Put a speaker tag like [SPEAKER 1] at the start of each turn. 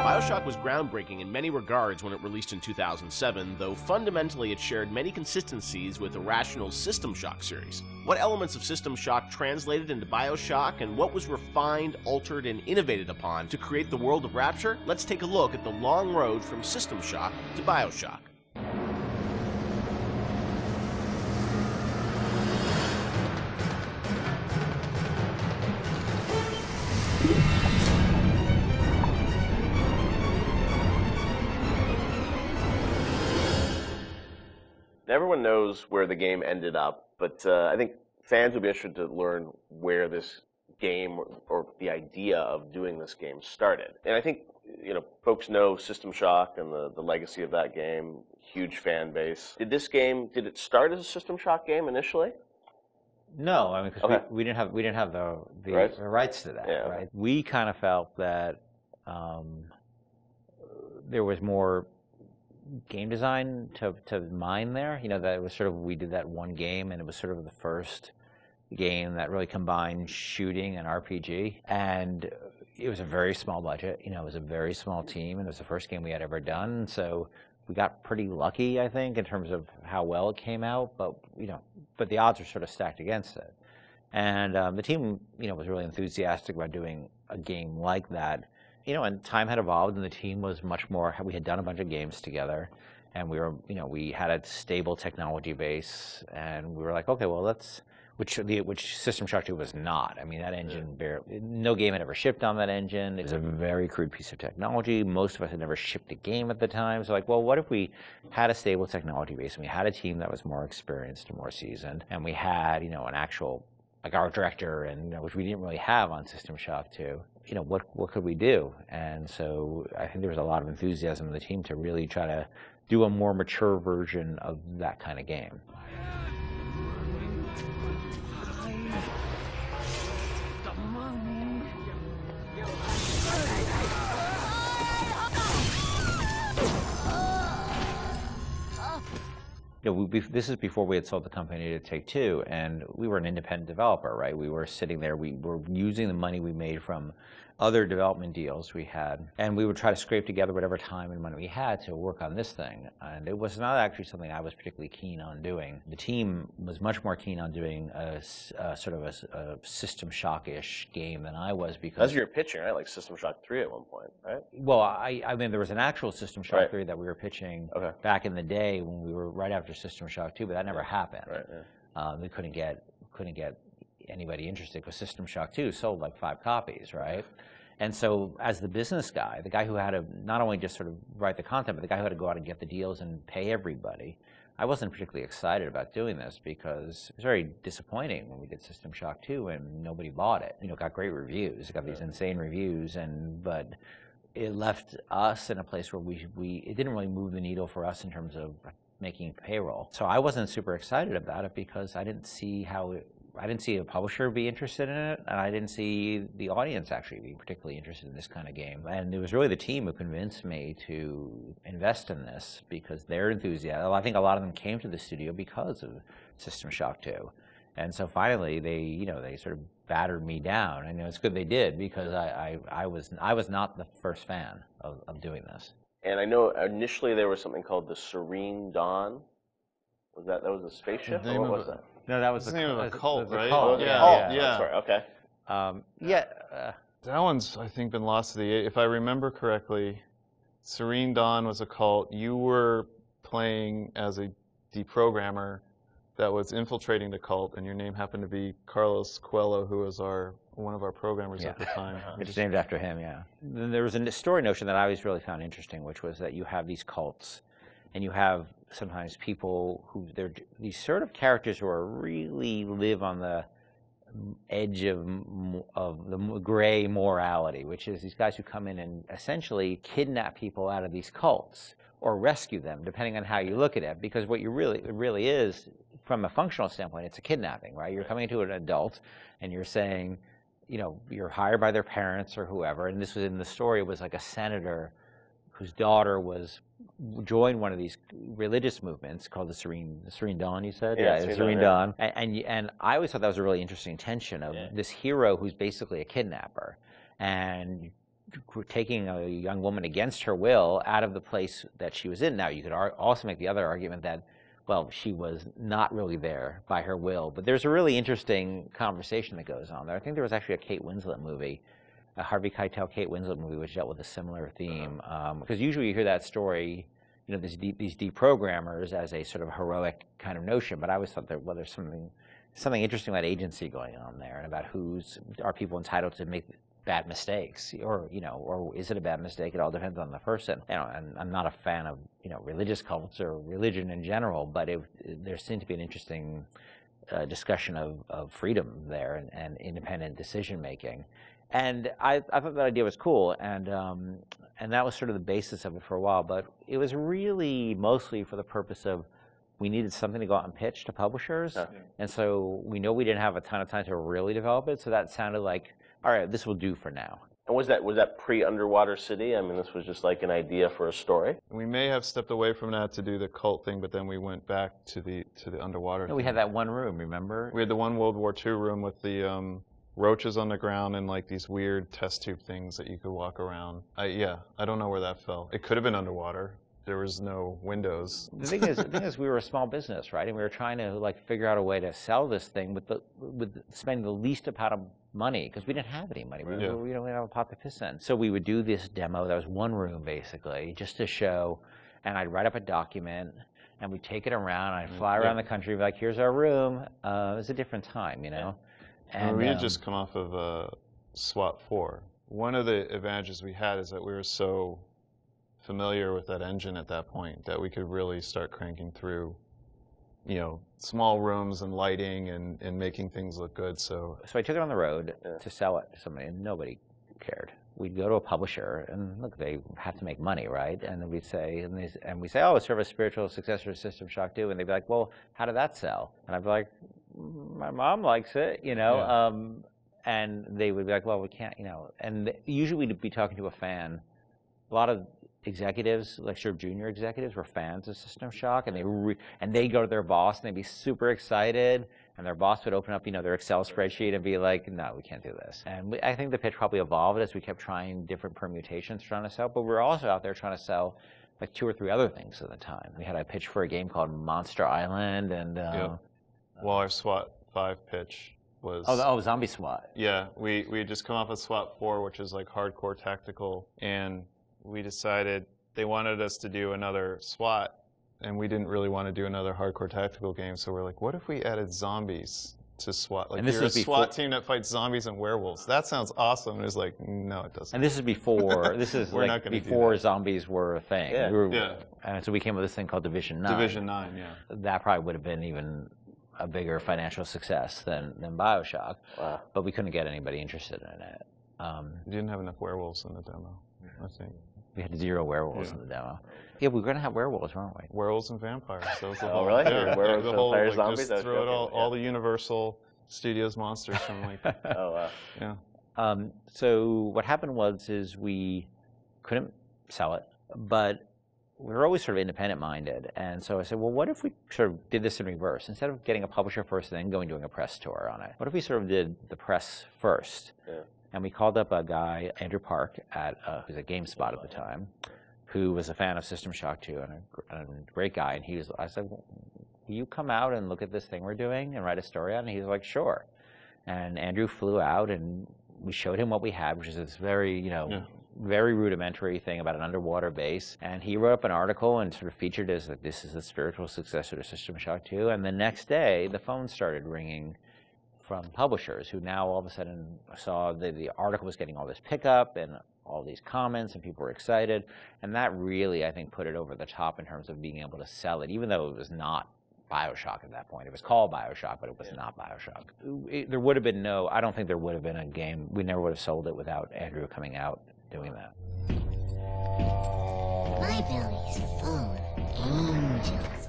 [SPEAKER 1] BioShock was groundbreaking in many regards when it released in 2007, though fundamentally it shared many consistencies with Irrational's System Shock series. What elements of System Shock translated into BioShock, and what was refined, altered, and innovated upon to create the world of Rapture? Let's take a look at the long road from System Shock to BioShock. Everyone knows where the game ended up, but I think fans would be interested to learn where this game or the idea of doing this game started. And I think folks know System Shock and the legacy of that game, huge fan base. Did it start as a System Shock game initially?
[SPEAKER 2] No, I mean, because we didn't have the rights to that.
[SPEAKER 1] Yeah.
[SPEAKER 2] Right? We kind of felt that there was more game design to mine there. That it was sort of, we did that one game, and it was sort of the first game that really combined shooting and RPG. And it was a very small budget. It was a very small team, and it was the first game we had ever done. So we got pretty lucky, I think, in terms of how well it came out. But the odds were sort of stacked against it. And the team, was really enthusiastic about doing a game like that. And time had evolved, and the team was much more. We had done a bunch of games together, and we were, we had a stable technology base, and we were like, okay, well, which System Shock 2 was not. I mean, that engine, no game had ever shipped on that engine. It was a very crude piece of technology. Most of us had never shipped a game at the time. So like, well, what if we had a stable technology base, and we had a team that was more experienced and more seasoned, and we had, an actual, like our director, and which we didn't really have on System Shock 2. What could we do? And so I think there was a lot of enthusiasm in the team to really try to do a more mature version of that kind of game. This is before we had sold the company to Take-Two, and we were an independent developer, right? We were sitting there, we were using the money we made from other development deals we had, and we would try to scrape together whatever time and money we had to work on this thing. And it was not actually something I was particularly keen on doing. The team was much more keen on doing a sort of a System Shock-ish game than I was, because...
[SPEAKER 1] That's what you were pitching, right? Like System Shock 3 at one point, right?
[SPEAKER 2] Well, I mean, there was an actual System Shock 3 that we were pitching back in the day when we were right after System Shock 2, but that never happened.
[SPEAKER 1] Right, yeah.
[SPEAKER 2] We couldn't get anybody interested, because System Shock 2 sold like 5 copies, right? And so as the business guy, the guy who had to not only just sort of write the content, but the guy who had to go out and get the deals and pay everybody, I wasn't particularly excited about doing this, because it was very disappointing when we did System Shock 2 and nobody bought it. It got great reviews. It got these insane reviews, but it left us in a place where it didn't really move the needle for us in terms of making payroll. So I wasn't super excited about it, because I didn't see a publisher be interested in it, and I didn't see the audience actually be particularly interested in this kind of game. And it was really the team who convinced me to invest in this, because their enthusiasm. I think a lot of them came to the studio because of System Shock 2. And so finally they sort of battered me down. And it's good they did, because I was not the first fan of doing this.
[SPEAKER 1] And I know initially there was something called the Serene Dawn. That was a spaceship, or what was that?
[SPEAKER 2] No, that was
[SPEAKER 3] the name of a cult, right?
[SPEAKER 2] Cult.
[SPEAKER 1] Yeah. Sorry. Okay.
[SPEAKER 3] That one's, I think, been lost to the... If I remember correctly, Serene Dawn was a cult. You were playing as a deprogrammer that was infiltrating the cult, and your name happened to be Carlos Coelho, who was one of our programmers at the time.
[SPEAKER 2] It's named after him, yeah. Then there was a story notion that I always really found interesting, which was that you have these cults, and you have sometimes people who they're these sort of characters who are really live on the edge of the gray morality, which is these guys who come in and essentially kidnap people out of these cults or rescue them, depending on how you look at it. Because what it really is, from a functional standpoint, it's a kidnapping, right? You're coming to an adult and you're saying, you're hired by their parents or whoever. And this was in the story, it was like a senator whose daughter joined one of these religious movements called the Serene Dawn, you said?
[SPEAKER 1] Yeah,
[SPEAKER 2] the Serene Dawn. And I always thought that was a really interesting tension of this hero who's basically a kidnapper. And taking a young woman against her will out of the place that she was in. Now, you could also make the other argument that, well, she was not really there by her will. But there's a really interesting conversation that goes on there. I think there was actually a Kate Winslet movie, a Harvey Keitel Kate Winslet movie, which dealt with a similar theme. Because usually you hear that story, you know, these deprogrammers as a sort of heroic kind of notion. But I always thought that, well, there's something interesting about agency going on there, and about are people entitled to make bad mistakes, or is it a bad mistake? It all depends on the person. And I'm not a fan of religious cults or religion in general, but there seemed to be an interesting discussion of freedom there and independent decision making. And I thought that idea was cool, and that was sort of the basis of it for a while. But it was really mostly for the purpose of, we needed something to go out and pitch to publishers, and so we know we didn't have a ton of time to really develop it. So that sounded like, all right, this will do for now.
[SPEAKER 1] And was that pre-Underwater City? I mean, this was just like an idea for a story?
[SPEAKER 3] We may have stepped away from that to do the cult thing, but then we went back to the underwater thing.
[SPEAKER 2] We had that one room, remember?
[SPEAKER 3] We had the one World War II room with the roaches on the ground and like these weird test tube things that you could walk around. I don't know where that fell. It could have been underwater. There was no windows.
[SPEAKER 2] The thing is, we were a small business, right? And we were trying to figure out a way to sell this thing with spending the least amount of money, because we didn't have any money. We don't have a pot to piss in. So we would do this demo. That was one room basically, just to show. And I'd write up a document, and we'd take it around. And I'd fly around the country, and be like, "Here's our room." It was a different time, And
[SPEAKER 3] we had just come off of SWAT 4. One of the advantages we had is that we were so familiar with that engine at that point that we could really start cranking through, small rooms and lighting and making things look good. So
[SPEAKER 2] I took it on the road to sell it to somebody, and nobody cared. We'd go to a publisher, and look, they have to make money, right? And then we'd say, oh, it's sort of a spiritual successor to System Shock 2, and they'd be like, well, how did that sell? And I'd be like, my mom likes it, and they would be like, well, we can't, and usually we'd be talking to a fan. A lot of executives, like sort of junior executives, were fans of System Shock, and they'd go to their boss, and they'd be super excited, and their boss would open up, their Excel spreadsheet and be like, no, we can't do this. And I think the pitch probably evolved as we kept trying different permutations trying to sell, but we were also out there trying to sell like 2 or 3 other things at the time. We had a pitch for a game called Monster Island, and
[SPEAKER 3] well, our SWAT 5 pitch was
[SPEAKER 2] Zombie SWAT.
[SPEAKER 3] Yeah, we had just come off of SWAT 4, which is like hardcore tactical, and we decided they wanted us to do another SWAT, and we didn't really want to do another hardcore tactical game, so we're like, what if we added zombies to SWAT? Like, you're a SWAT team that fights zombies and werewolves. That sounds awesome. And it was like, no, it doesn't.
[SPEAKER 2] And this is before, before zombies were a thing.
[SPEAKER 3] Yeah.
[SPEAKER 2] And so we came up with this thing called Division 9.
[SPEAKER 3] Division 9, yeah.
[SPEAKER 2] That probably would have been even a bigger financial success than BioShock.
[SPEAKER 1] Wow.
[SPEAKER 2] But we couldn't get anybody interested in it.
[SPEAKER 3] You didn't have enough werewolves in the demo, I think.
[SPEAKER 2] We had 0 werewolves in the demo. Yeah, we were going to have werewolves, weren't we?
[SPEAKER 3] Werewolves and vampires. That was the
[SPEAKER 1] whole, really?
[SPEAKER 3] Yeah,
[SPEAKER 1] werewolves,
[SPEAKER 3] the whole,
[SPEAKER 1] vampires, zombies?
[SPEAKER 3] Just throw it all the Universal Studios monsters from
[SPEAKER 1] Oh, wow.
[SPEAKER 3] Yeah.
[SPEAKER 2] So what happened is we couldn't sell it, but we were always sort of independent-minded. And so I said, well, what if we sort of did this in reverse? Instead of getting a publisher first and then doing a press tour on it, what if we sort of did the press first? Yeah. And we called up a guy, Andrew Park, who's at GameSpot at the time, who was a fan of System Shock 2 and a great guy. And I said, well, will you come out and look at this thing we're doing and write a story on it? And he's like, sure. And Andrew flew out, and we showed him what we had, which is this very, very rudimentary thing about an underwater base. And he wrote up an article and sort of featured as like, this is the spiritual successor to System Shock 2. And the next day, the phone started ringing from publishers who now all of a sudden saw the article was getting all this pickup and all these comments, and people were excited. And that really, I think, put it over the top in terms of being able to sell it, even though it was not BioShock at that point. It was called BioShock, but it was not BioShock. There would have been I don't think there would have been a game. We never would have sold it without Andrew coming out doing that.
[SPEAKER 4] My belly's full of angels.